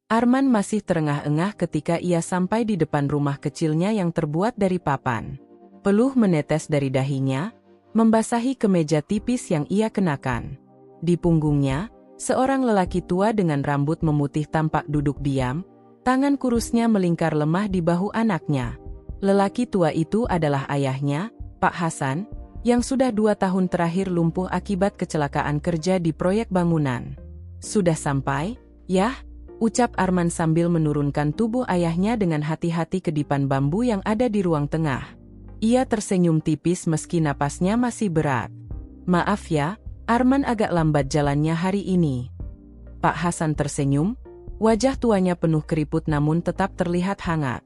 Arman masih terengah-engah ketika ia sampai di depan rumah kecilnya yang terbuat dari papan. Peluh menetes dari dahinya, membasahi kemeja tipis yang ia kenakan. Di punggungnya, seorang lelaki tua dengan rambut memutih tampak duduk diam, tangan kurusnya melingkar lemah di bahu anaknya. Lelaki tua itu adalah ayahnya, Pak Hasan, yang sudah 2 tahun terakhir lumpuh akibat kecelakaan kerja di proyek bangunan. "Sudah sampai, ya?" ucap Arman sambil menurunkan tubuh ayahnya dengan hati-hati ke dipan bambu yang ada di ruang tengah. Ia tersenyum tipis meski napasnya masih berat. "Maaf ya, Arman agak lambat jalannya hari ini." Pak Hasan tersenyum, wajah tuanya penuh keriput namun tetap terlihat hangat.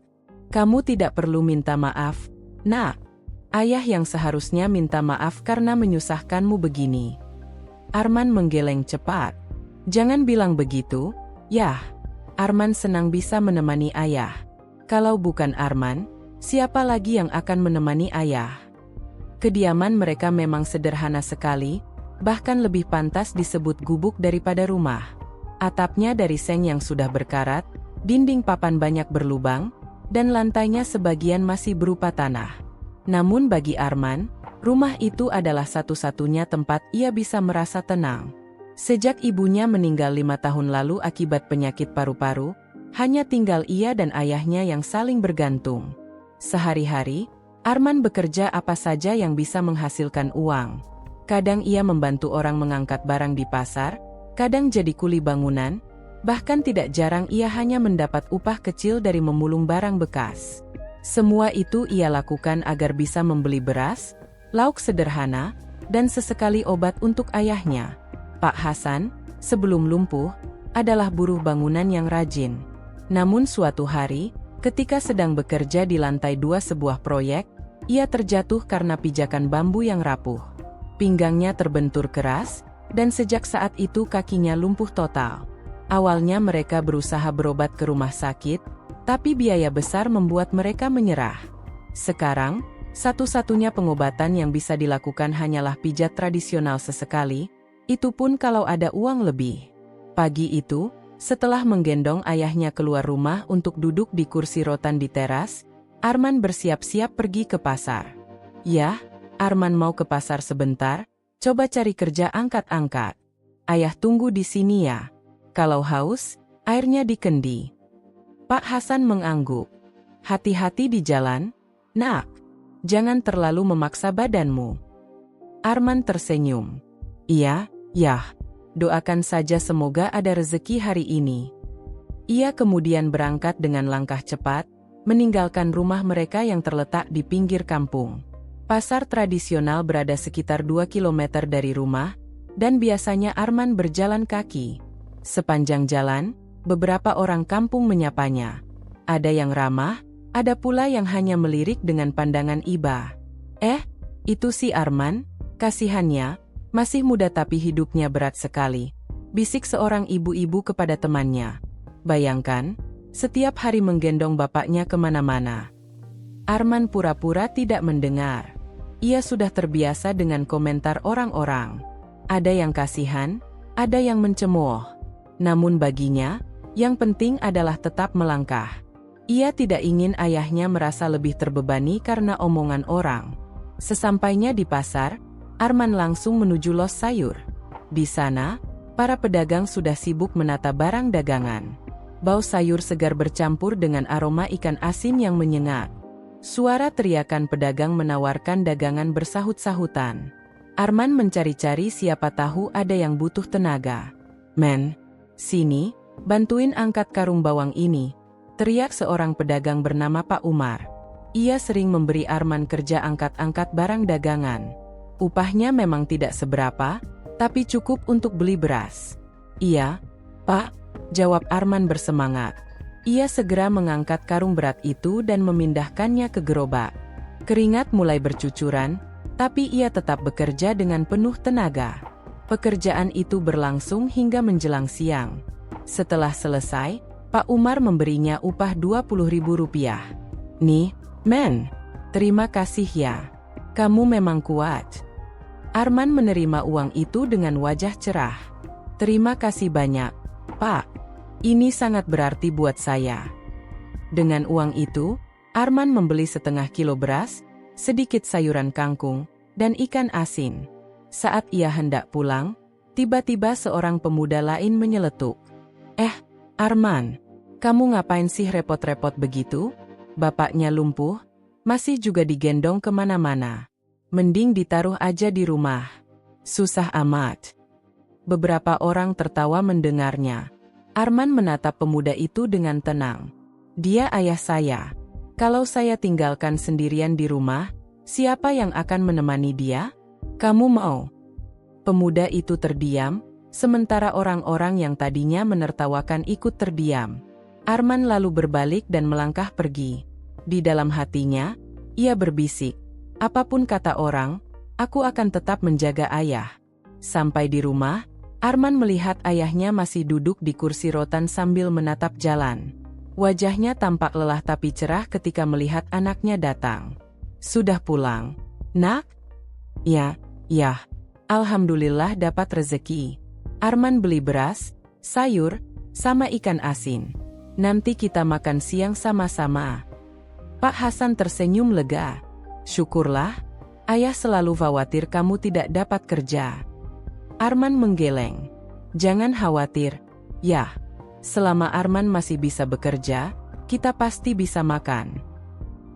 "Kamu tidak perlu minta maaf, Nak. Ayah yang seharusnya minta maaf karena menyusahkanmu begini." Arman menggeleng cepat. "Jangan bilang begitu. Yah, Arman senang bisa menemani ayah. Kalau bukan Arman, siapa lagi yang akan menemani ayah?" Kediaman mereka memang sederhana sekali, bahkan lebih pantas disebut gubuk daripada rumah. Atapnya dari seng yang sudah berkarat, dinding papan banyak berlubang, dan lantainya sebagian masih berupa tanah. Namun bagi Arman, rumah itu adalah satu-satunya tempat ia bisa merasa tenang. Sejak ibunya meninggal 5 tahun lalu akibat penyakit paru-paru, hanya tinggal ia dan ayahnya yang saling bergantung. Sehari-hari, Arman bekerja apa saja yang bisa menghasilkan uang. Kadang ia membantu orang mengangkat barang di pasar, kadang jadi kuli bangunan, bahkan tidak jarang ia hanya mendapat upah kecil dari memulung barang bekas. Semua itu ia lakukan agar bisa membeli beras, lauk sederhana, dan sesekali obat untuk ayahnya. Pak Hasan, sebelum lumpuh, adalah buruh bangunan yang rajin. Namun suatu hari, ketika sedang bekerja di lantai 2 sebuah proyek, ia terjatuh karena pijakan bambu yang rapuh. Pinggangnya terbentur keras, dan sejak saat itu kakinya lumpuh total. Awalnya mereka berusaha berobat ke rumah sakit, tapi biaya besar membuat mereka menyerah. Sekarang, satu-satunya pengobatan yang bisa dilakukan hanyalah pijat tradisional sesekali, itu pun kalau ada uang lebih. Pagi itu, setelah menggendong ayahnya keluar rumah untuk duduk di kursi rotan di teras, Arman bersiap-siap pergi ke pasar. "Yah, Arman mau ke pasar sebentar, coba cari kerja angkat-angkat. Ayah tunggu di sini ya. Kalau haus, airnya di kendi." Pak Hasan mengangguk. "Hati-hati di jalan, Nak. Jangan terlalu memaksa badanmu." Arman tersenyum. "Iya, yah. Doakan saja semoga ada rezeki hari ini." Ia kemudian berangkat dengan langkah cepat, meninggalkan rumah mereka yang terletak di pinggir kampung. Pasar tradisional berada sekitar 2 kilometer dari rumah, dan biasanya Arman berjalan kaki. Sepanjang jalan, beberapa orang kampung menyapanya. Ada yang ramah, ada pula yang hanya melirik dengan pandangan iba. Itu si Arman, kasihannya, masih muda tapi hidupnya berat sekali," bisik seorang ibu-ibu kepada temannya. "Bayangkan, setiap hari menggendong bapaknya kemana-mana." Arman pura-pura tidak mendengar. Ia sudah terbiasa dengan komentar orang-orang. Ada yang kasihan, ada yang mencemooh. Namun baginya, yang penting adalah tetap melangkah. Ia tidak ingin ayahnya merasa lebih terbebani karena omongan orang. Sesampainya di pasar, Arman langsung menuju los sayur. Di sana, para pedagang sudah sibuk menata barang dagangan. Bau sayur segar bercampur dengan aroma ikan asin yang menyengat. Suara teriakan pedagang menawarkan dagangan bersahut-sahutan. Arman mencari-cari siapa tahu ada yang butuh tenaga. "Men, sini, bantuin angkat karung bawang ini," teriak seorang pedagang bernama Pak Umar. Ia sering memberi Arman kerja angkat-angkat barang dagangan. Upahnya memang tidak seberapa, tapi cukup untuk beli beras. "Iya, Pak," jawab Arman bersemangat. Ia segera mengangkat karung berat itu dan memindahkannya ke gerobak. Keringat mulai bercucuran, tapi ia tetap bekerja dengan penuh tenaga. Pekerjaan itu berlangsung hingga menjelang siang. Setelah selesai, Pak Umar memberinya upah Rp20.000. "Nih, men, terima kasih ya. Kamu memang kuat." Arman menerima uang itu dengan wajah cerah. "Terima kasih banyak, Pak." Ini sangat berarti buat saya. Dengan uang itu, Arman membeli setengah kilo beras, sedikit sayuran kangkung, dan ikan asin. Saat ia hendak pulang, tiba-tiba seorang pemuda lain menyeletuk. Arman, kamu ngapain sih repot-repot begitu? Bapaknya lumpuh, masih juga digendong kemana-mana. Mending ditaruh aja di rumah. Susah amat. Beberapa orang tertawa mendengarnya. Arman menatap pemuda itu dengan tenang. Dia ayah saya. Kalau saya tinggalkan sendirian di rumah, siapa yang akan menemani dia? Kamu mau? Pemuda itu terdiam, sementara orang-orang yang tadinya menertawakan ikut terdiam. Arman lalu berbalik dan melangkah pergi. Di dalam hatinya, ia berbisik, apapun kata orang, aku akan tetap menjaga ayah. Sampai di rumah, Arman melihat ayahnya masih duduk di kursi rotan sambil menatap jalan. Wajahnya tampak lelah tapi cerah ketika melihat anaknya datang. Sudah pulang, nak? Ya. Alhamdulillah dapat rezeki. Arman beli beras, sayur, sama ikan asin. Nanti kita makan siang sama-sama. Pak Hasan tersenyum lega. Syukurlah, ayah selalu khawatir kamu tidak dapat kerja. Arman menggeleng. Jangan khawatir, ya. Selama Arman masih bisa bekerja, kita pasti bisa makan.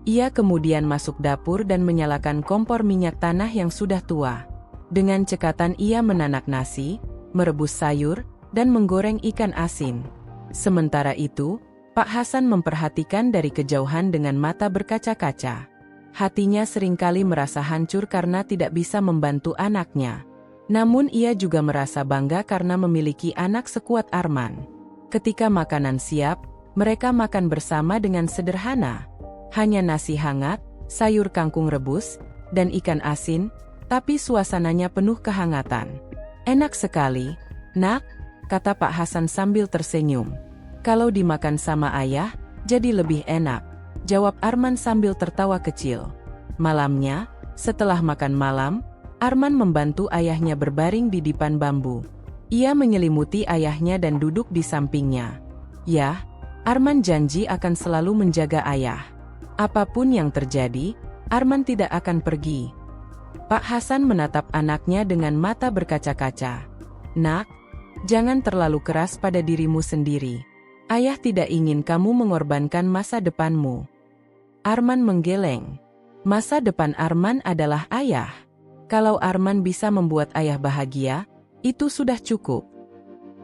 Ia kemudian masuk dapur dan menyalakan kompor minyak tanah yang sudah tua. Dengan cekatan ia menanak nasi, merebus sayur, dan menggoreng ikan asin. Sementara itu, Pak Hasan memperhatikan dari kejauhan dengan mata berkaca-kaca. Hatinya seringkali merasa hancur karena tidak bisa membantu anaknya. Namun ia juga merasa bangga karena memiliki anak sekuat Arman. Ketika makanan siap, mereka makan bersama dengan sederhana. Hanya nasi hangat, sayur kangkung rebus, dan ikan asin, tapi suasananya penuh kehangatan. Enak sekali, nak, kata Pak Hasan sambil tersenyum. Kalau dimakan sama ayah, jadi lebih enak, jawab Arman sambil tertawa kecil. Malamnya, setelah makan malam, Arman membantu ayahnya berbaring di dipan bambu. Ia menyelimuti ayahnya dan duduk di sampingnya. Ya, Arman janji akan selalu menjaga ayah. Apapun yang terjadi, Arman tidak akan pergi. Pak Hasan menatap anaknya dengan mata berkaca-kaca. Nak, jangan terlalu keras pada dirimu sendiri. Ayah tidak ingin kamu mengorbankan masa depanmu. Arman menggeleng. Masa depan Arman adalah ayah. Kalau Arman bisa membuat ayah bahagia, itu sudah cukup.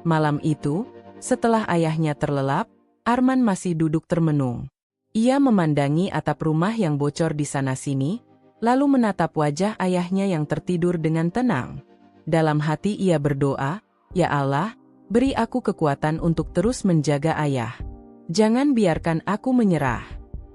Malam itu, setelah ayahnya terlelap, Arman masih duduk termenung. Ia memandangi atap rumah yang bocor di sana-sini, lalu menatap wajah ayahnya yang tertidur dengan tenang. Dalam hati ia berdoa, "Ya Allah, beri aku kekuatan untuk terus menjaga ayah. Jangan biarkan aku menyerah."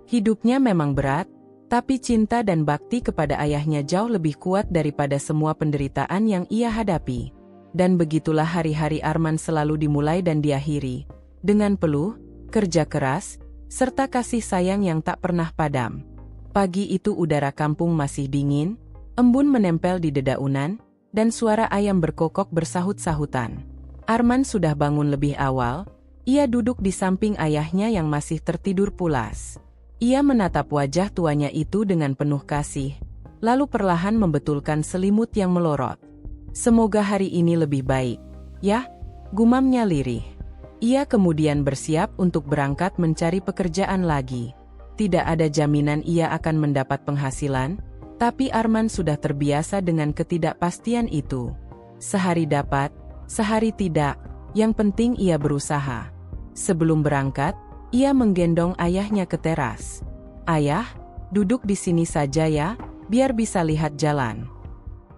Hidupnya memang berat, tapi cinta dan bakti kepada ayahnya jauh lebih kuat daripada semua penderitaan yang ia hadapi. Dan begitulah hari-hari Arman selalu dimulai dan diakhiri, dengan peluh, kerja keras, serta kasih sayang yang tak pernah padam. Pagi itu udara kampung masih dingin, embun menempel di dedaunan, dan suara ayam berkokok bersahut-sahutan. Arman sudah bangun lebih awal, ia duduk di samping ayahnya yang masih tertidur pulas. Ia menatap wajah tuanya itu dengan penuh kasih, lalu perlahan membetulkan selimut yang melorot. Semoga hari ini lebih baik, ya, gumamnya lirih. Ia kemudian bersiap untuk berangkat mencari pekerjaan lagi. Tidak ada jaminan ia akan mendapat penghasilan, tapi Arman sudah terbiasa dengan ketidakpastian itu. Sehari dapat, sehari tidak, yang penting ia berusaha. Sebelum berangkat, ia menggendong ayahnya ke teras. "Ayah, duduk di sini saja ya, biar bisa lihat jalan."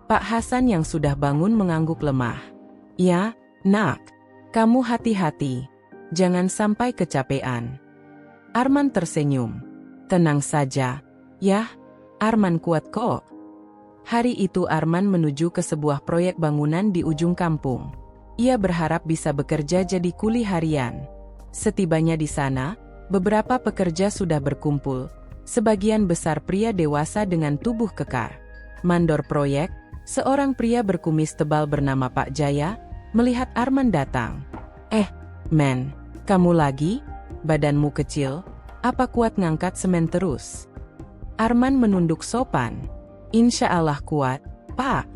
Pak Hasan yang sudah bangun mengangguk lemah. "Ya, nak, kamu hati-hati, jangan sampai kecapean." Arman tersenyum. "Tenang saja, ya, Arman kuat kok." Hari itu Arman menuju ke sebuah proyek bangunan di ujung kampung. Ia berharap bisa bekerja jadi kuli harian. Setibanya di sana, beberapa pekerja sudah berkumpul, sebagian besar pria dewasa dengan tubuh kekar. Mandor proyek, seorang pria berkumis tebal bernama Pak Jaya, melihat Arman datang. Men, Kamu lagi? Badanmu kecil, apa kuat ngangkat semen terus? Arman menunduk sopan. Insya Allah kuat, Pak.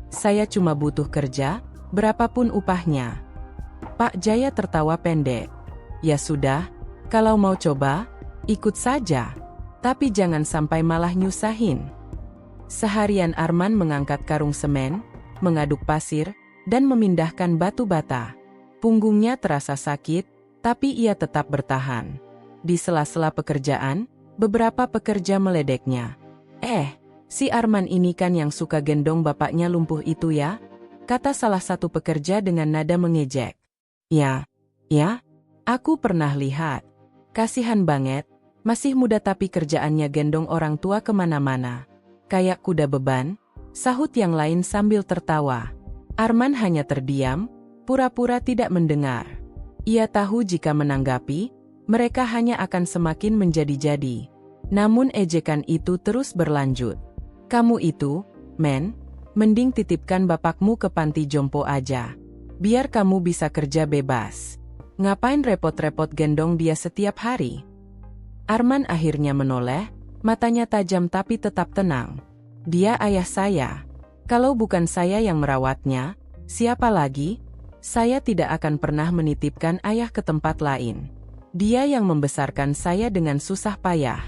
Saya cuma butuh kerja, berapapun upahnya. Pak Jaya tertawa pendek. Ya sudah, kalau mau coba, ikut saja. Tapi jangan sampai malah nyusahin. Seharian Arman mengangkat karung semen, mengaduk pasir, dan memindahkan batu bata. Punggungnya terasa sakit, tapi ia tetap bertahan. Di sela-sela pekerjaan, beberapa pekerja meledeknya. Si Arman ini kan yang suka gendong bapaknya lumpuh itu ya? Kata salah satu pekerja dengan nada mengejek. Ya, aku pernah lihat. Kasihan banget, masih muda tapi kerjaannya gendong orang tua kemana-mana. Kayak kuda beban, sahut yang lain sambil tertawa. Arman hanya terdiam, pura-pura tidak mendengar. Ia tahu jika menanggapi, mereka hanya akan semakin menjadi-jadi. Namun ejekan itu terus berlanjut. Kamu itu, men, mending titipkan bapakmu ke panti jompo aja. Biar kamu bisa kerja bebas. Ngapain repot-repot gendong dia setiap hari? Arman akhirnya menoleh, matanya tajam tapi tetap tenang. Dia ayah saya. Kalau bukan saya yang merawatnya, siapa lagi? Saya tidak akan pernah menitipkan ayah ke tempat lain. Dia yang membesarkan saya dengan susah payah.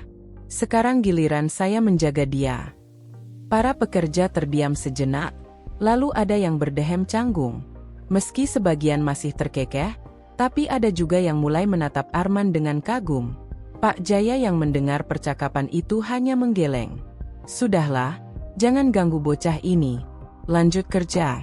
Sekarang giliran saya menjaga dia. Para pekerja terdiam sejenak, lalu ada yang berdehem canggung. Meski sebagian masih terkekeh, tapi ada juga yang mulai menatap Arman dengan kagum. Pak Jaya yang mendengar percakapan itu hanya menggeleng. Sudahlah, jangan ganggu bocah ini. Lanjut kerja.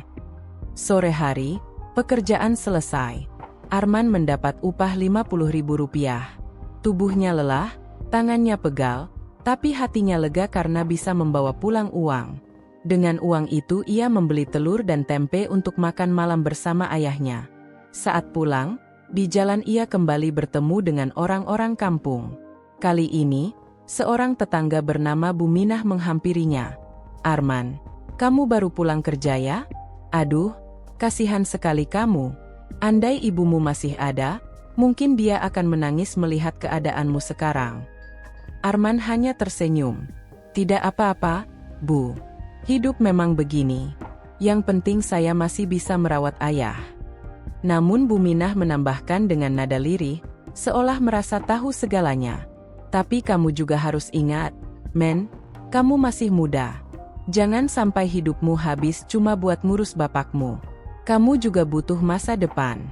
Sore hari, pekerjaan selesai. Arman mendapat upah Rp50.000. Tubuhnya lelah, tangannya pegal, tapi hatinya lega karena bisa membawa pulang uang. Dengan uang itu ia membeli telur dan tempe untuk makan malam bersama ayahnya. Saat pulang, di jalan ia kembali bertemu dengan orang-orang kampung. Kali ini, seorang tetangga bernama Bu Minah menghampirinya. Arman, kamu baru pulang kerja ya? Aduh, kasihan sekali kamu. Andai ibumu masih ada, mungkin dia akan menangis melihat keadaanmu sekarang. Arman hanya tersenyum. Tidak apa-apa, Bu. Hidup memang begini. Yang penting saya masih bisa merawat ayah. Namun Bu Minah menambahkan dengan nada lirih, seolah merasa tahu segalanya. Tapi kamu juga harus ingat, men, kamu masih muda. Jangan sampai hidupmu habis cuma buat ngurus bapakmu. Kamu juga butuh masa depan.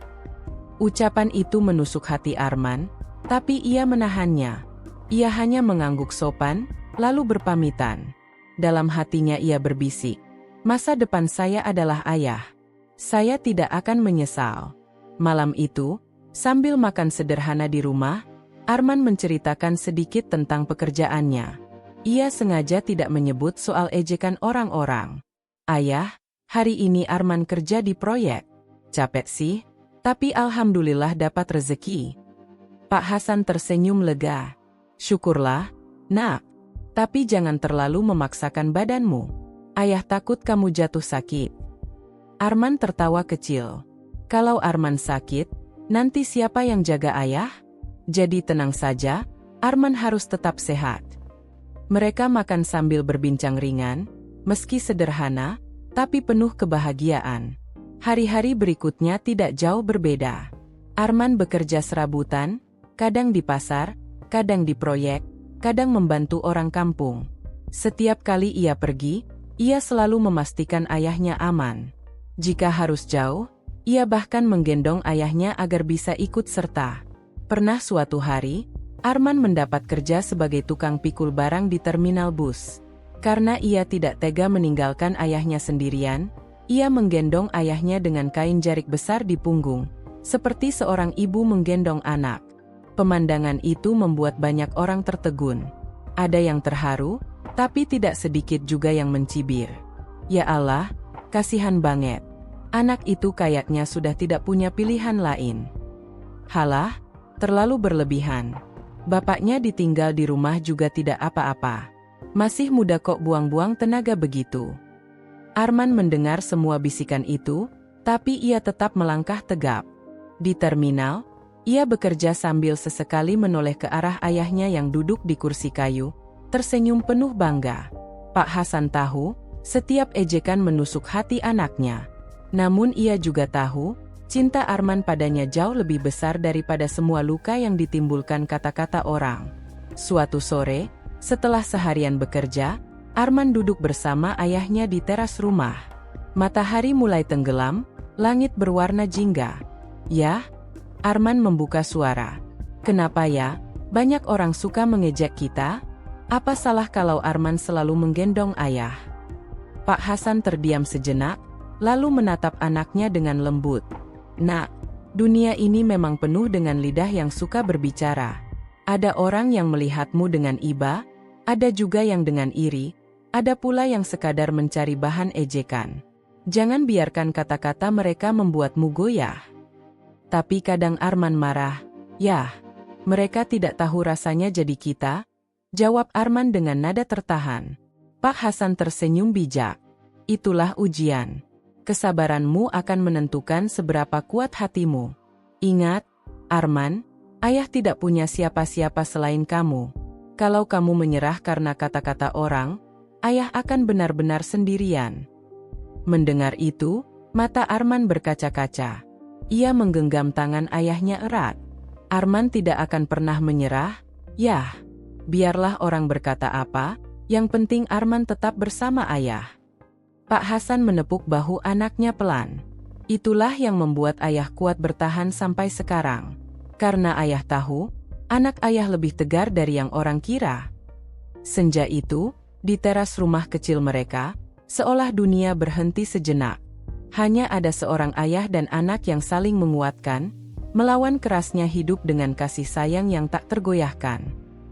Ucapan itu menusuk hati Arman, tapi ia menahannya. Ia hanya mengangguk sopan, lalu berpamitan. Dalam hatinya ia berbisik, masa depan saya adalah ayah. Saya tidak akan menyesal. Malam itu, sambil makan sederhana di rumah, Arman menceritakan sedikit tentang pekerjaannya. Ia sengaja tidak menyebut soal ejekan orang-orang. Ayah, hari ini Arman kerja di proyek. Capek sih, tapi alhamdulillah dapat rezeki. Pak Hasan tersenyum lega. Syukurlah, nak. Tapi jangan terlalu memaksakan badanmu. Ayah takut kamu jatuh sakit. Arman tertawa kecil. Kalau Arman sakit, nanti siapa yang jaga ayah? Jadi tenang saja, Arman harus tetap sehat. Mereka makan sambil berbincang ringan, meski sederhana, tapi penuh kebahagiaan. Hari-hari berikutnya tidak jauh berbeda. Arman bekerja serabutan, kadang di pasar, kadang di proyek, kadang membantu orang kampung. Setiap kali ia pergi, ia selalu memastikan ayahnya aman. Jika harus jauh, ia bahkan menggendong ayahnya agar bisa ikut serta. Pernah suatu hari, Arman mendapat kerja sebagai tukang pikul barang di terminal bus. Karena ia tidak tega meninggalkan ayahnya sendirian, ia menggendong ayahnya dengan kain jarik besar di punggung, seperti seorang ibu menggendong anak. Pemandangan itu membuat banyak orang tertegun. Ada yang terharu, tapi tidak sedikit juga yang mencibir. Ya Allah, kasihan banget. Anak itu kayaknya sudah tidak punya pilihan lain. Halah, terlalu berlebihan. Bapaknya ditinggal di rumah juga tidak apa-apa. Masih muda kok buang-buang tenaga begitu. Arman mendengar semua bisikan itu, tapi ia tetap melangkah tegap. Di terminal, Ia bekerja sambil sesekali menoleh ke arah ayahnya yang duduk di kursi kayu, tersenyum penuh bangga. Pak Hasan tahu, setiap ejekan menusuk hati anaknya. Namun ia juga tahu, cinta Arman padanya jauh lebih besar daripada semua luka yang ditimbulkan kata-kata orang. Suatu sore, setelah seharian bekerja, Arman duduk bersama ayahnya di teras rumah. Matahari mulai tenggelam, langit berwarna jingga. "Yah," Arman membuka suara. "Kenapa ya? Banyak orang suka mengejek kita. Apa salah kalau Arman selalu menggendong ayah?" Pak Hasan terdiam sejenak, lalu menatap anaknya dengan lembut. "Nak, dunia ini memang penuh dengan lidah yang suka berbicara. Ada orang yang melihatmu dengan iba, ada juga yang dengan iri, ada pula yang sekadar mencari bahan ejekan. Jangan biarkan kata-kata mereka membuatmu goyah." Tapi kadang Arman marah. "Yah, mereka tidak tahu rasanya jadi kita," jawab Arman dengan nada tertahan. Pak Hasan tersenyum bijak. "Itulah ujian. Kesabaranmu akan menentukan seberapa kuat hatimu. Ingat, Arman, ayah tidak punya siapa-siapa selain kamu. Kalau kamu menyerah karena kata-kata orang, ayah akan benar-benar sendirian." Mendengar itu, mata Arman berkaca-kaca. Ia menggenggam tangan ayahnya erat. Arman tidak akan pernah menyerah. Yah, biarlah orang berkata apa, yang penting Arman tetap bersama ayah. Pak Hasan menepuk bahu anaknya pelan. Itulah yang membuat ayah kuat bertahan sampai sekarang. Karena ayah tahu, anak ayah lebih tegar dari yang orang kira. Senja itu, di teras rumah kecil mereka, seolah dunia berhenti sejenak. Hanya ada seorang ayah dan anak yang saling menguatkan, melawan kerasnya hidup dengan kasih sayang yang tak tergoyahkan.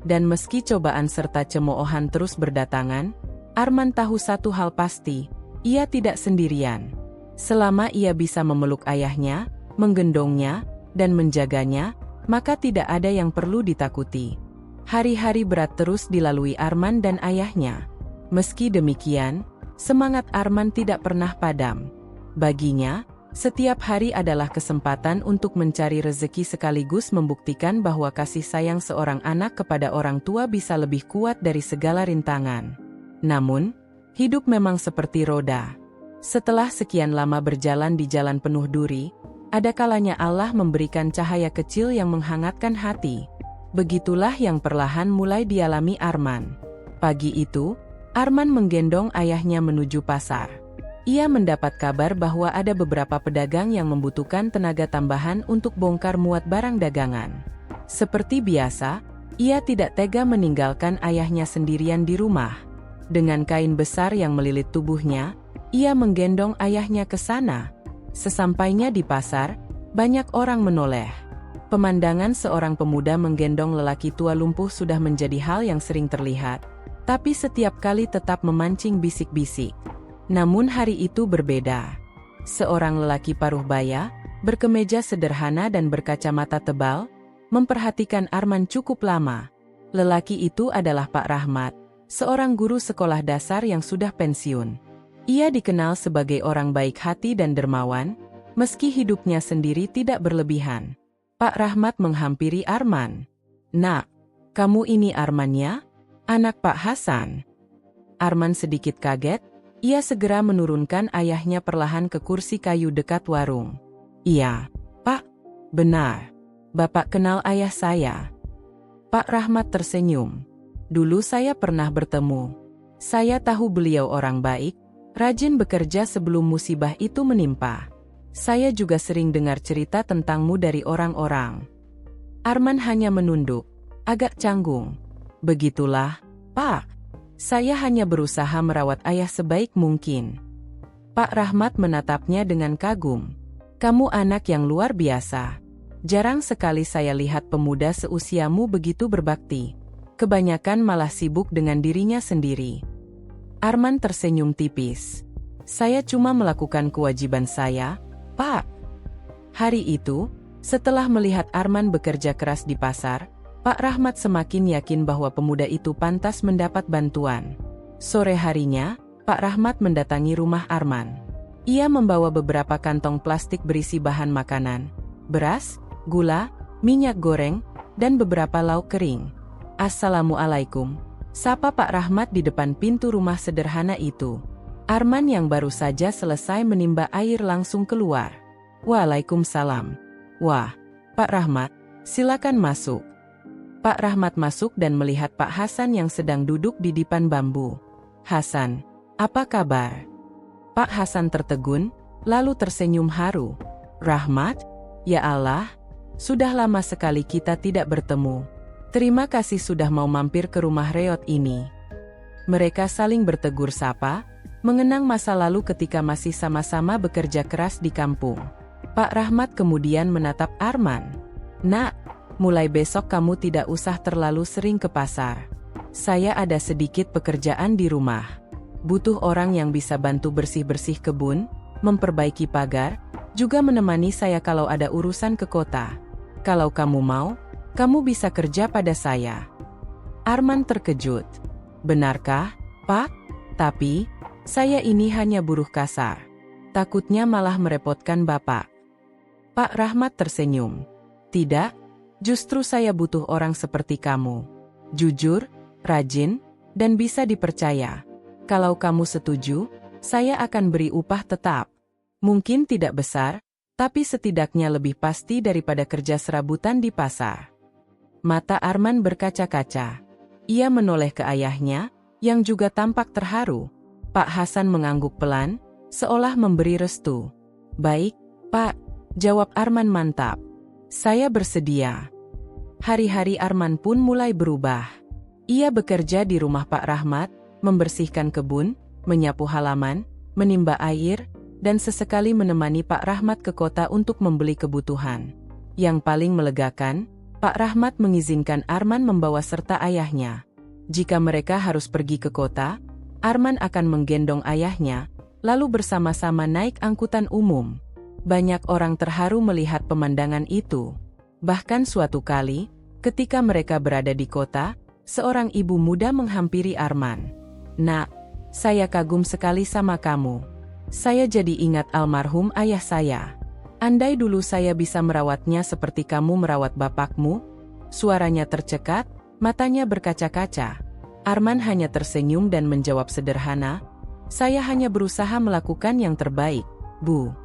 Dan meski cobaan serta cemoohan terus berdatangan, Arman tahu satu hal pasti, ia tidak sendirian. Selama ia bisa memeluk ayahnya, menggendongnya, dan menjaganya, maka tidak ada yang perlu ditakuti. Hari-hari berat terus dilalui Arman dan ayahnya. Meski demikian, semangat Arman tidak pernah padam. Baginya, setiap hari adalah kesempatan untuk mencari rezeki sekaligus membuktikan bahwa kasih sayang seorang anak kepada orang tua bisa lebih kuat dari segala rintangan. Namun, hidup memang seperti roda. Setelah sekian lama berjalan di jalan penuh duri, ada kalanya Allah memberikan cahaya kecil yang menghangatkan hati. Begitulah yang perlahan mulai dialami Arman. Pagi itu, Arman menggendong ayahnya menuju pasar. Ia mendapat kabar bahwa ada beberapa pedagang yang membutuhkan tenaga tambahan untuk bongkar muat barang dagangan. Seperti biasa, ia tidak tega meninggalkan ayahnya sendirian di rumah. Dengan kain besar yang melilit tubuhnya, ia menggendong ayahnya ke sana. Sesampainya di pasar, banyak orang menoleh. Pemandangan seorang pemuda menggendong lelaki tua lumpuh sudah menjadi hal yang sering terlihat, tapi setiap kali tetap memancing bisik-bisik. Namun hari itu berbeda. Seorang lelaki paruh baya, berkemeja sederhana dan berkacamata tebal, memperhatikan Arman cukup lama. Lelaki itu adalah Pak Rahmat, seorang guru sekolah dasar yang sudah pensiun. Ia dikenal sebagai orang baik hati dan dermawan, meski hidupnya sendiri tidak berlebihan. Pak Rahmat menghampiri Arman. "Nak, kamu ini Armannya? Anak Pak Hasan?" Arman sedikit kaget. Ia segera menurunkan ayahnya perlahan ke kursi kayu dekat warung. "Iya, Pak, benar. Bapak kenal ayah saya?" Pak Rahmat tersenyum. "Dulu saya pernah bertemu. Saya tahu beliau orang baik, rajin bekerja sebelum musibah itu menimpa. Saya juga sering dengar cerita tentangmu dari orang-orang." Arman hanya menunduk, agak canggung. "Begitulah, Pak. Saya hanya berusaha merawat ayah sebaik mungkin." Pak Rahmat menatapnya dengan kagum. "Kamu anak yang luar biasa. Jarang sekali saya lihat pemuda seusiamu begitu berbakti. Kebanyakan malah sibuk dengan dirinya sendiri." Arman tersenyum tipis. "Saya cuma melakukan kewajiban saya, Pak." Hari itu, setelah melihat Arman bekerja keras di pasar, Pak Rahmat semakin yakin bahwa pemuda itu pantas mendapat bantuan. Sore harinya, Pak Rahmat mendatangi rumah Arman. Ia membawa beberapa kantong plastik berisi bahan makanan, beras, gula, minyak goreng, dan beberapa lauk kering. "Assalamualaikum," sapa Pak Rahmat di depan pintu rumah sederhana itu. Arman yang baru saja selesai menimba air langsung keluar. "Waalaikumsalam." "Wah, Pak Rahmat, silakan masuk." Pak Rahmat masuk dan melihat Pak Hasan yang sedang duduk di dipan bambu. "Hasan, apa kabar?" Pak Hasan tertegun, lalu tersenyum haru. "Rahmat? Ya Allah, sudah lama sekali kita tidak bertemu. Terima kasih sudah mau mampir ke rumah reot ini." Mereka saling bertegur sapa, mengenang masa lalu ketika masih sama-sama bekerja keras di kampung. Pak Rahmat kemudian menatap Arman. "Nak, mulai besok kamu tidak usah terlalu sering ke pasar. Saya ada sedikit pekerjaan di rumah. Butuh orang yang bisa bantu bersih-bersih kebun, memperbaiki pagar, juga menemani saya kalau ada urusan ke kota. Kalau kamu mau, kamu bisa kerja pada saya." Arman terkejut. "Benarkah, Pak? Tapi saya ini hanya buruh kasar. Takutnya malah merepotkan Bapak." Pak Rahmat tersenyum. "Tidak, justru saya butuh orang seperti kamu. Jujur, rajin, dan bisa dipercaya. Kalau kamu setuju, saya akan beri upah tetap. Mungkin tidak besar, tapi setidaknya lebih pasti daripada kerja serabutan di pasar." Mata Arman berkaca-kaca. Ia menoleh ke ayahnya, yang juga tampak terharu. Pak Hasan mengangguk pelan, seolah memberi restu. "Baik, Pak," jawab Arman mantap. "Saya bersedia." Hari-hari Arman pun mulai berubah. Ia bekerja di rumah Pak Rahmat, membersihkan kebun, menyapu halaman, menimba air, dan sesekali menemani Pak Rahmat ke kota untuk membeli kebutuhan. Yang paling melegakan, Pak Rahmat mengizinkan Arman membawa serta ayahnya. Jika mereka harus pergi ke kota, Arman akan menggendong ayahnya, lalu bersama-sama naik angkutan umum. Banyak orang terharu melihat pemandangan itu. Bahkan suatu kali, ketika mereka berada di kota, seorang ibu muda menghampiri Arman. "Nak, saya kagum sekali sama kamu. Saya jadi ingat almarhum ayah saya. Andai dulu saya bisa merawatnya seperti kamu merawat bapakmu." Suaranya tercekat, matanya berkaca-kaca. Arman hanya tersenyum dan menjawab sederhana, "Saya hanya berusaha melakukan yang terbaik, Bu."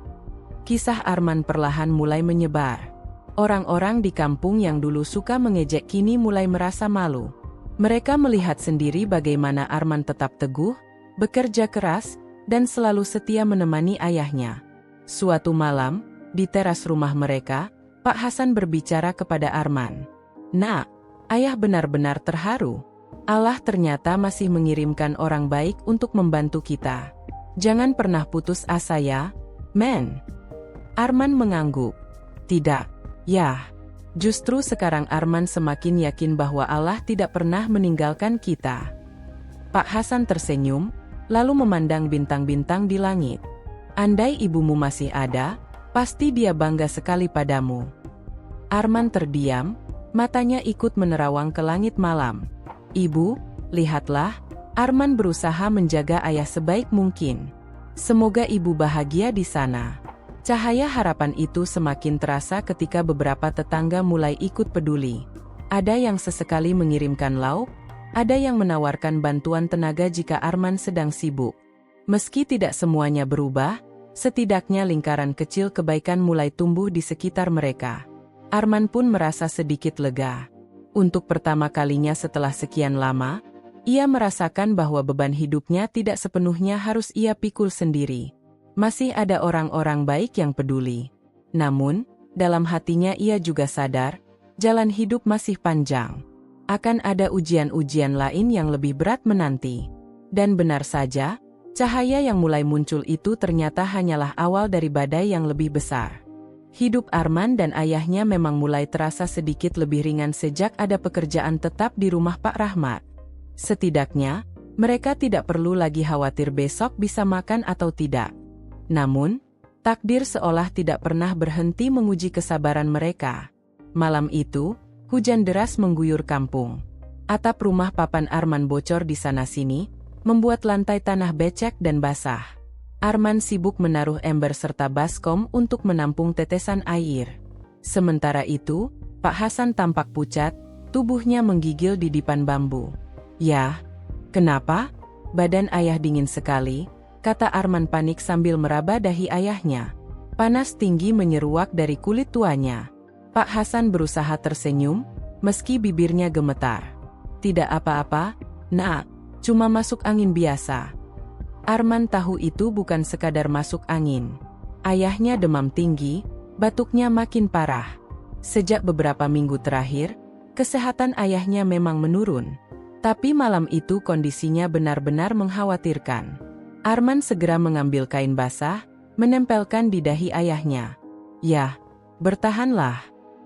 Kisah Arman perlahan mulai menyebar. Orang-orang di kampung yang dulu suka mengejek kini mulai merasa malu. Mereka melihat sendiri bagaimana Arman tetap teguh, bekerja keras, dan selalu setia menemani ayahnya. Suatu malam, di teras rumah mereka, Pak Hasan berbicara kepada Arman. "Nak, ayah benar-benar terharu. Allah ternyata masih mengirimkan orang baik untuk membantu kita. Jangan pernah putus asa ya, men." Arman mengangguk. "Tidak, ya. Justru sekarang Arman semakin yakin bahwa Allah tidak pernah meninggalkan kita." Pak Hasan tersenyum, lalu memandang bintang-bintang di langit. "Andai ibumu masih ada, pasti dia bangga sekali padamu." Arman terdiam, matanya ikut menerawang ke langit malam. "Ibu, lihatlah." Arman berusaha menjaga ayah sebaik mungkin. "Semoga ibu bahagia di sana." Cahaya harapan itu semakin terasa ketika beberapa tetangga mulai ikut peduli. Ada yang sesekali mengirimkan lauk, ada yang menawarkan bantuan tenaga jika Arman sedang sibuk. Meski tidak semuanya berubah, setidaknya lingkaran kecil kebaikan mulai tumbuh di sekitar mereka. Arman pun merasa sedikit lega. Untuk pertama kalinya setelah sekian lama, ia merasakan bahwa beban hidupnya tidak sepenuhnya harus ia pikul sendiri. Masih ada orang-orang baik yang peduli. Namun, dalam hatinya ia juga sadar, jalan hidup masih panjang. Akan ada ujian-ujian lain yang lebih berat menanti. Dan benar saja, cahaya yang mulai muncul itu ternyata hanyalah awal dari badai yang lebih besar. Hidup Arman dan ayahnya memang mulai terasa sedikit lebih ringan sejak ada pekerjaan tetap di rumah Pak Rahmat. Setidaknya, mereka tidak perlu lagi khawatir besok bisa makan atau tidak. Namun, takdir seolah tidak pernah berhenti menguji kesabaran mereka. Malam itu, hujan deras mengguyur kampung. Atap rumah papan Arman bocor di sana-sini, membuat lantai tanah becek dan basah. Arman sibuk menaruh ember serta baskom untuk menampung tetesan air. Sementara itu, Pak Hasan tampak pucat, tubuhnya menggigil di dipan bambu. "Yah, kenapa? Badan ayah dingin sekali," kata Arman panik sambil meraba dahi ayahnya. Panas tinggi menyeruak dari kulit tuanya. Pak Hasan berusaha tersenyum, meski bibirnya gemetar. "Tidak apa-apa, Nak, cuma masuk angin biasa." Arman tahu itu bukan sekadar masuk angin. Ayahnya demam tinggi, batuknya makin parah. Sejak beberapa minggu terakhir, kesehatan ayahnya memang menurun. Tapi malam itu kondisinya benar-benar mengkhawatirkan. Arman segera mengambil kain basah, menempelkan di dahi ayahnya. "Yah, bertahanlah.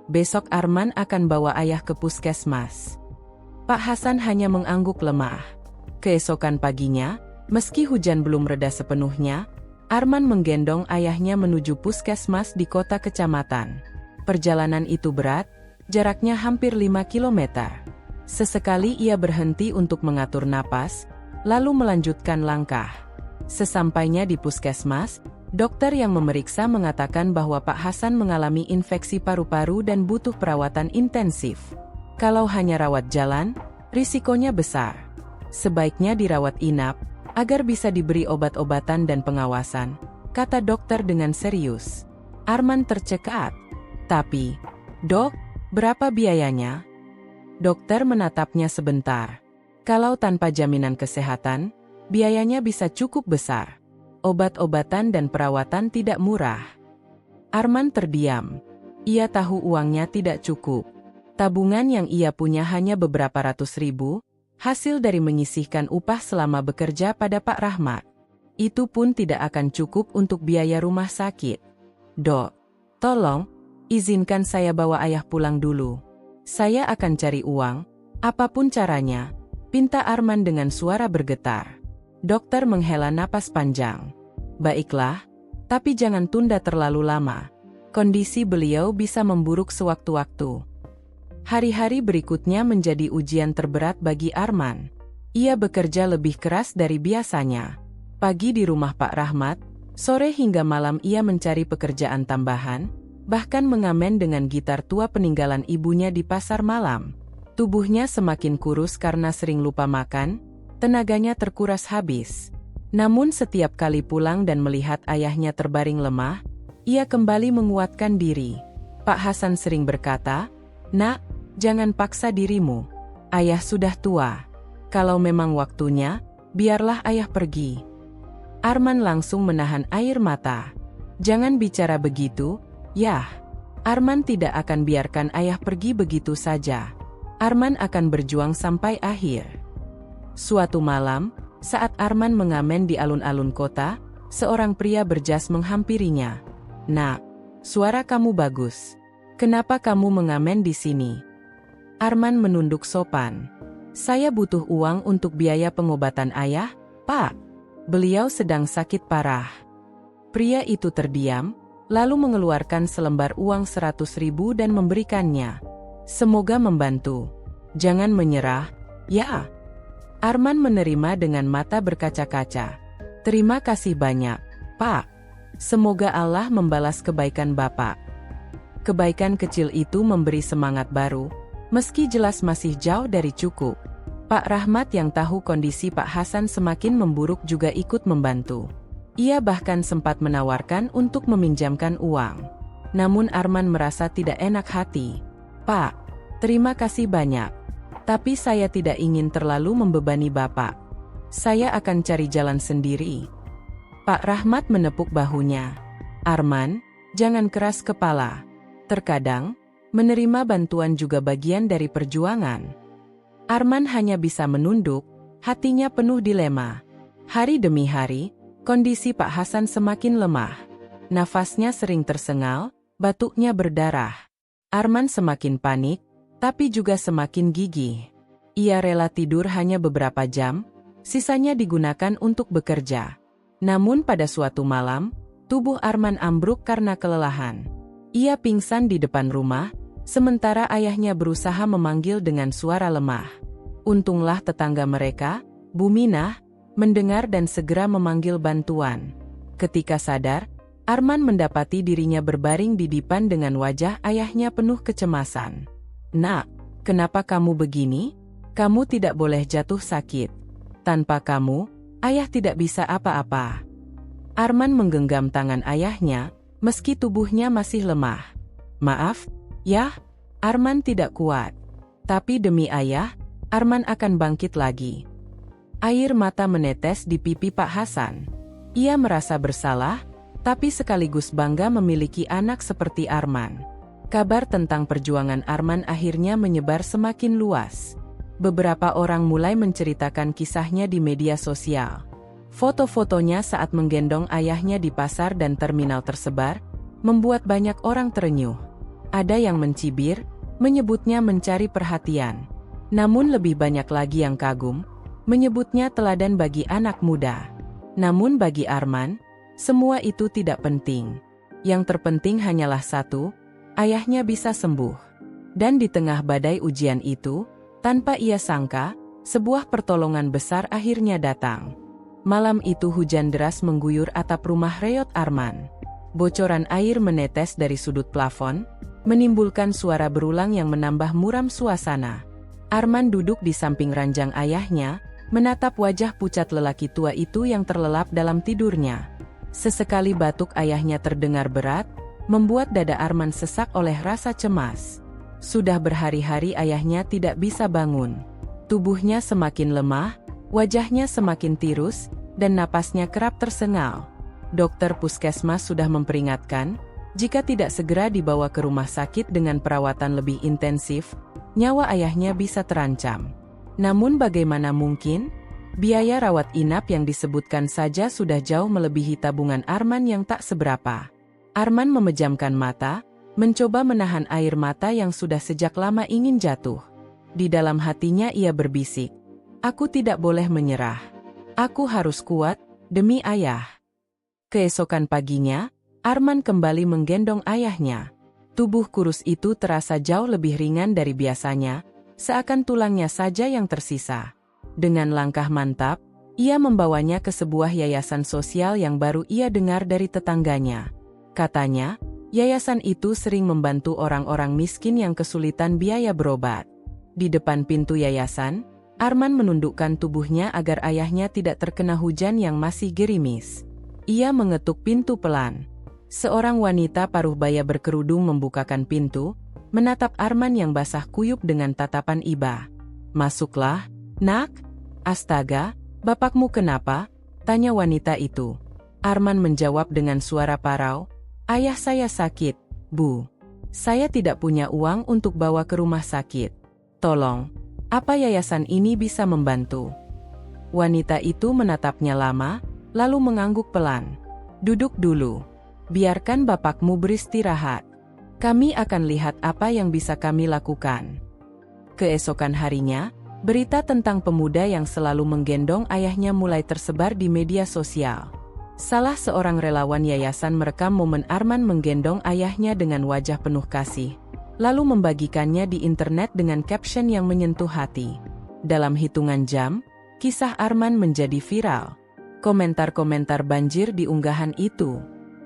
Besok Arman akan bawa ayah ke puskesmas." Pak Hasan hanya mengangguk lemah. Keesokan paginya, meski hujan belum reda sepenuhnya, Arman menggendong ayahnya menuju puskesmas di kota kecamatan. Perjalanan itu berat, jaraknya hampir 5 kilometer. Sesekali ia berhenti untuk mengatur napas, lalu melanjutkan langkah. Sesampainya di puskesmas, dokter yang memeriksa mengatakan bahwa Pak Hasan mengalami infeksi paru-paru dan butuh perawatan intensif. Kalau hanya rawat jalan, risikonya besar. Sebaiknya dirawat inap, agar bisa diberi obat-obatan dan pengawasan, kata dokter dengan serius. Arman tercekat. "Tapi, Dok, berapa biayanya?" Dokter menatapnya sebentar. "Kalau tanpa jaminan kesehatan, biayanya bisa cukup besar. Obat-obatan dan perawatan tidak murah." Arman terdiam. Ia tahu uangnya tidak cukup. Tabungan yang ia punya hanya beberapa ratus ribu, hasil dari menyisihkan upah selama bekerja pada Pak Rahmat. Itu pun tidak akan cukup untuk biaya rumah sakit. "Dok, tolong, izinkan saya bawa ayah pulang dulu. Saya akan cari uang, apapun caranya," pinta Arman dengan suara bergetar. Dokter menghela napas panjang. "Baiklah, tapi jangan tunda terlalu lama. Kondisi beliau bisa memburuk sewaktu-waktu." Hari-hari berikutnya menjadi ujian terberat bagi Arman. Ia bekerja lebih keras dari biasanya. Pagi di rumah Pak Rahmat, sore hingga malam ia mencari pekerjaan tambahan, bahkan mengamen dengan gitar tua peninggalan ibunya di pasar malam. Tubuhnya semakin kurus karena sering lupa makan, tenaganya terkuras habis. Namun setiap kali pulang dan melihat ayahnya terbaring lemah, ia kembali menguatkan diri. Pak Hasan sering berkata, "Nak, jangan paksa dirimu. Ayah sudah tua. Kalau memang waktunya, biarlah ayah pergi." Arman langsung menahan air mata. "Jangan bicara begitu, Yah. Arman tidak akan biarkan ayah pergi begitu saja. Arman akan berjuang sampai akhir." Suatu malam, saat Arman mengamen di alun-alun kota, seorang pria berjas menghampirinya. "Nak, suara kamu bagus. Kenapa kamu mengamen di sini?" Arman menunduk sopan. "Saya butuh uang untuk biaya pengobatan ayah, Pak. Beliau sedang sakit parah." Pria itu terdiam, lalu mengeluarkan selembar uang 100 ribu dan memberikannya. "Semoga membantu. Jangan menyerah, ya." Arman menerima dengan mata berkaca-kaca. "Terima kasih banyak, Pak. Semoga Allah membalas kebaikan Bapak." Kebaikan kecil itu memberi semangat baru, meski jelas masih jauh dari cukup. Pak Rahmat yang tahu kondisi Pak Hasan semakin memburuk juga ikut membantu. Ia bahkan sempat menawarkan untuk meminjamkan uang. Namun Arman merasa tidak enak hati. "Pak, terima kasih banyak. Tapi saya tidak ingin terlalu membebani Bapak. Saya akan cari jalan sendiri." Pak Rahmat menepuk bahunya. "Arman, jangan keras kepala. Terkadang, menerima bantuan juga bagian dari perjuangan." Arman hanya bisa menunduk, hatinya penuh dilema. Hari demi hari, kondisi Pak Hasan semakin lemah. Nafasnya sering tersengal, batuknya berdarah. Arman semakin panik, tapi juga semakin gigih. Ia rela tidur hanya beberapa jam, sisanya digunakan untuk bekerja. Namun pada suatu malam, tubuh Arman ambruk karena kelelahan. Ia pingsan di depan rumah, sementara ayahnya berusaha memanggil dengan suara lemah. Untunglah tetangga mereka, Bu Minah, mendengar dan segera memanggil bantuan. Ketika sadar, Arman mendapati dirinya berbaring di dipan dengan wajah ayahnya penuh kecemasan. "Nak, kenapa kamu begini? Kamu tidak boleh jatuh sakit. Tanpa kamu, ayah tidak bisa apa-apa." Arman menggenggam tangan ayahnya, meski tubuhnya masih lemah. "Maaf, Yah." Arman tidak kuat. Tapi demi ayah, Arman akan bangkit lagi. Air mata menetes di pipi Pak Hasan. Ia merasa bersalah, tapi sekaligus bangga memiliki anak seperti Arman. Kabar tentang perjuangan Arman akhirnya menyebar semakin luas. Beberapa orang mulai menceritakan kisahnya di media sosial. Foto-fotonya saat menggendong ayahnya di pasar dan terminal tersebar, membuat banyak orang terenyuh. Ada yang mencibir, menyebutnya mencari perhatian. Namun lebih banyak lagi yang kagum, menyebutnya teladan bagi anak muda. Namun bagi Arman, semua itu tidak penting. Yang terpenting hanyalah satu, ayahnya bisa sembuh. Dan di tengah badai ujian itu, tanpa ia sangka, sebuah pertolongan besar akhirnya datang. Malam itu hujan deras mengguyur atap rumah Reyot Arman. Bocoran air menetes dari sudut plafon, menimbulkan suara berulang yang menambah muram suasana. Arman duduk di samping ranjang ayahnya, menatap wajah pucat lelaki tua itu yang terlelap dalam tidurnya. Sesekali batuk ayahnya terdengar berat, membuat dada Arman sesak oleh rasa cemas. Sudah berhari-hari ayahnya tidak bisa bangun. Tubuhnya semakin lemah, wajahnya semakin tirus, dan napasnya kerap tersengal. Dokter puskesmas sudah memperingatkan, jika tidak segera dibawa ke rumah sakit dengan perawatan lebih intensif, nyawa ayahnya bisa terancam. Namun bagaimana mungkin? Biaya rawat inap yang disebutkan saja sudah jauh melebihi tabungan Arman yang tak seberapa. Arman memejamkan mata, mencoba menahan air mata yang sudah sejak lama ingin jatuh. Di dalam hatinya ia berbisik, "Aku tidak boleh menyerah. Aku harus kuat, demi ayah." Keesokan paginya, Arman kembali menggendong ayahnya. Tubuh kurus itu terasa jauh lebih ringan dari biasanya, seakan tulangnya saja yang tersisa. Dengan langkah mantap, ia membawanya ke sebuah yayasan sosial yang baru ia dengar dari tetangganya. Katanya, yayasan itu sering membantu orang-orang miskin yang kesulitan biaya berobat. Di depan pintu yayasan, Arman menundukkan tubuhnya agar ayahnya tidak terkena hujan yang masih gerimis. Ia mengetuk pintu pelan. Seorang wanita paruh baya berkerudung membukakan pintu, menatap Arman yang basah kuyup dengan tatapan iba. "Masuklah, nak." "Astaga, bapakmu kenapa?" tanya wanita itu. Arman menjawab dengan suara parau, "Ayah saya sakit, Bu. Saya tidak punya uang untuk bawa ke rumah sakit. Tolong, apa yayasan ini bisa membantu?" Wanita itu menatapnya lama, lalu mengangguk pelan. "Duduk dulu. Biarkan bapakmu beristirahat. Kami akan lihat apa yang bisa kami lakukan." Keesokan harinya, berita tentang pemuda yang selalu menggendong ayahnya mulai tersebar di media sosial. Salah seorang relawan yayasan merekam momen Arman menggendong ayahnya dengan wajah penuh kasih, lalu membagikannya di internet dengan caption yang menyentuh hati. Dalam hitungan jam, kisah Arman menjadi viral. Komentar-komentar banjir di unggahan itu.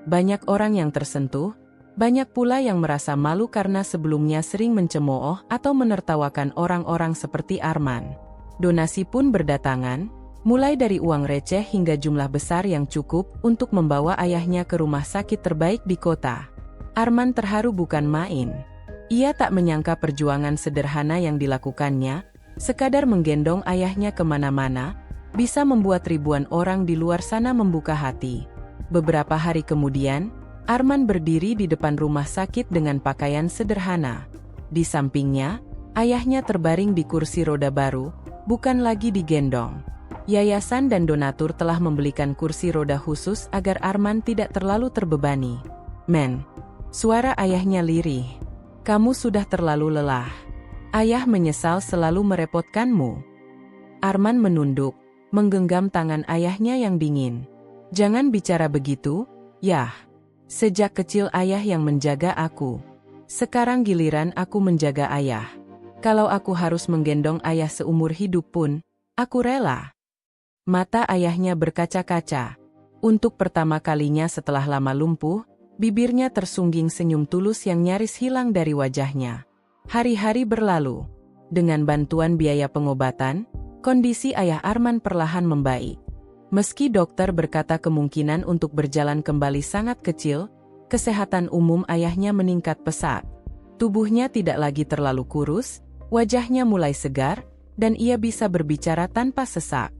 Banyak orang yang tersentuh, banyak pula yang merasa malu karena sebelumnya sering mencemooh atau menertawakan orang-orang seperti Arman. Donasi pun berdatangan, mulai dari uang receh hingga jumlah besar yang cukup untuk membawa ayahnya ke rumah sakit terbaik di kota. Arman terharu bukan main. Ia tak menyangka perjuangan sederhana yang dilakukannya, sekadar menggendong ayahnya kemana-mana, bisa membuat ribuan orang di luar sana membuka hati. Beberapa hari kemudian, Arman berdiri di depan rumah sakit dengan pakaian sederhana. Di sampingnya, ayahnya terbaring di kursi roda baru, bukan lagi digendong. Yayasan dan donatur telah membelikan kursi roda khusus agar Arman tidak terlalu terbebani. "Men," suara ayahnya lirih, "kamu sudah terlalu lelah. Ayah menyesal selalu merepotkanmu." Arman menunduk, menggenggam tangan ayahnya yang dingin. "Jangan bicara begitu, Yah. Sejak kecil ayah yang menjaga aku. Sekarang giliran aku menjaga ayah. Kalau aku harus menggendong ayah seumur hidup pun, aku rela." Mata ayahnya berkaca-kaca. Untuk pertama kalinya setelah lama lumpuh, bibirnya tersungging senyum tulus yang nyaris hilang dari wajahnya. Hari-hari berlalu. Dengan bantuan biaya pengobatan, kondisi ayah Arman perlahan membaik. Meski dokter berkata kemungkinan untuk berjalan kembali sangat kecil, kesehatan umum ayahnya meningkat pesat. Tubuhnya tidak lagi terlalu kurus, wajahnya mulai segar, dan ia bisa berbicara tanpa sesak.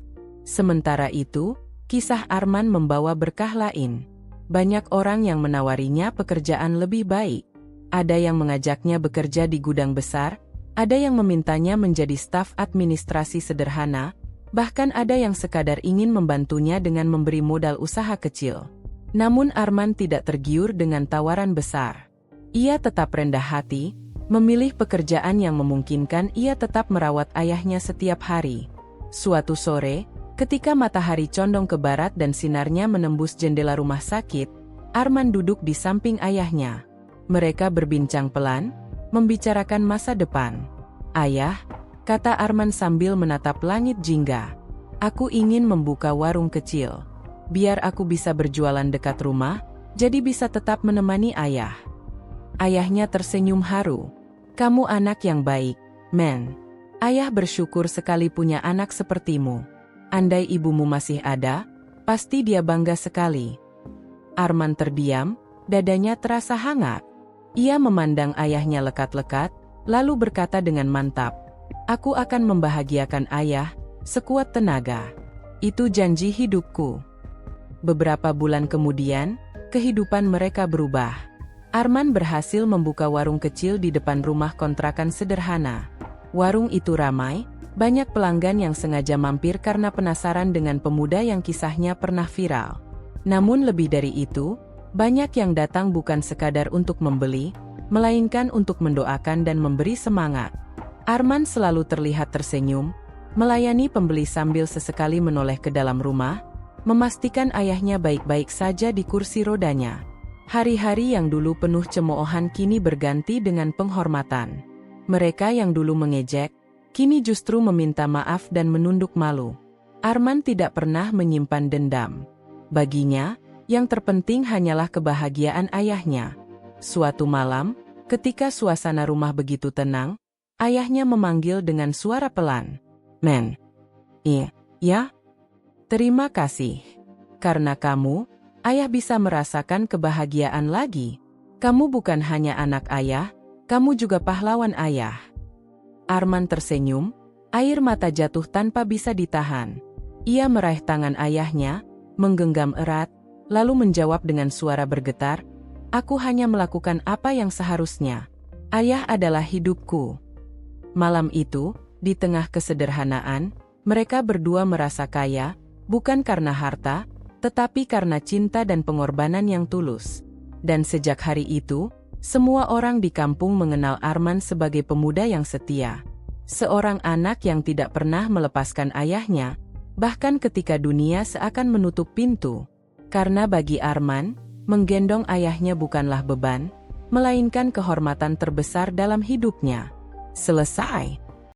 Sementara itu, kisah Arman membawa berkah lain. Banyak orang yang menawarinya pekerjaan lebih baik. Ada yang mengajaknya bekerja di gudang besar, ada yang memintanya menjadi staf administrasi sederhana, bahkan ada yang sekadar ingin membantunya dengan memberi modal usaha kecil. Namun Arman tidak tergiur dengan tawaran besar. Ia tetap rendah hati, memilih pekerjaan yang memungkinkan ia tetap merawat ayahnya setiap hari. Suatu sore, ketika matahari condong ke barat dan sinarnya menembus jendela rumah sakit, Arman duduk di samping ayahnya. Mereka berbincang pelan, membicarakan masa depan. "Ayah," kata Arman sambil menatap langit jingga, "aku ingin membuka warung kecil. Biar aku bisa berjualan dekat rumah, jadi bisa tetap menemani ayah." Ayahnya tersenyum haru. "Kamu anak yang baik, Men. Ayah bersyukur sekali punya anak sepertimu. Andai ibumu masih ada, pasti dia bangga sekali." Arman terdiam, dadanya terasa hangat. Ia memandang ayahnya lekat-lekat, lalu berkata dengan mantap, "Aku akan membahagiakan ayah, sekuat tenaga. Itu janji hidupku." Beberapa bulan kemudian, kehidupan mereka berubah. Arman berhasil membuka warung kecil di depan rumah kontrakan sederhana. Warung itu ramai, banyak pelanggan yang sengaja mampir karena penasaran dengan pemuda yang kisahnya pernah viral. Namun lebih dari itu, banyak yang datang bukan sekadar untuk membeli, melainkan untuk mendoakan dan memberi semangat. Arman selalu terlihat tersenyum, melayani pembeli sambil sesekali menoleh ke dalam rumah, memastikan ayahnya baik-baik saja di kursi rodanya. Hari-hari yang dulu penuh cemoohan kini berganti dengan penghormatan. Mereka yang dulu mengejek, kini justru meminta maaf dan menunduk malu. Arman tidak pernah menyimpan dendam. Baginya, yang terpenting hanyalah kebahagiaan ayahnya. Suatu malam, ketika suasana rumah begitu tenang, ayahnya memanggil dengan suara pelan, "Men." "Iya? Terima kasih. Karena kamu, ayah bisa merasakan kebahagiaan lagi. Kamu bukan hanya anak ayah, kamu juga pahlawan ayah." Arman tersenyum, air mata jatuh tanpa bisa ditahan. Ia meraih tangan ayahnya, menggenggam erat, lalu menjawab dengan suara bergetar, "Aku hanya melakukan apa yang seharusnya. Ayah adalah hidupku." Malam itu, di tengah kesederhanaan, mereka berdua merasa kaya, bukan karena harta, tetapi karena cinta dan pengorbanan yang tulus. Dan sejak hari itu, semua orang di kampung mengenal Arman sebagai pemuda yang setia. Seorang anak yang tidak pernah melepaskan ayahnya, bahkan ketika dunia seakan menutup pintu. Karena bagi Arman, menggendong ayahnya bukanlah beban, melainkan kehormatan terbesar dalam hidupnya. Selesai.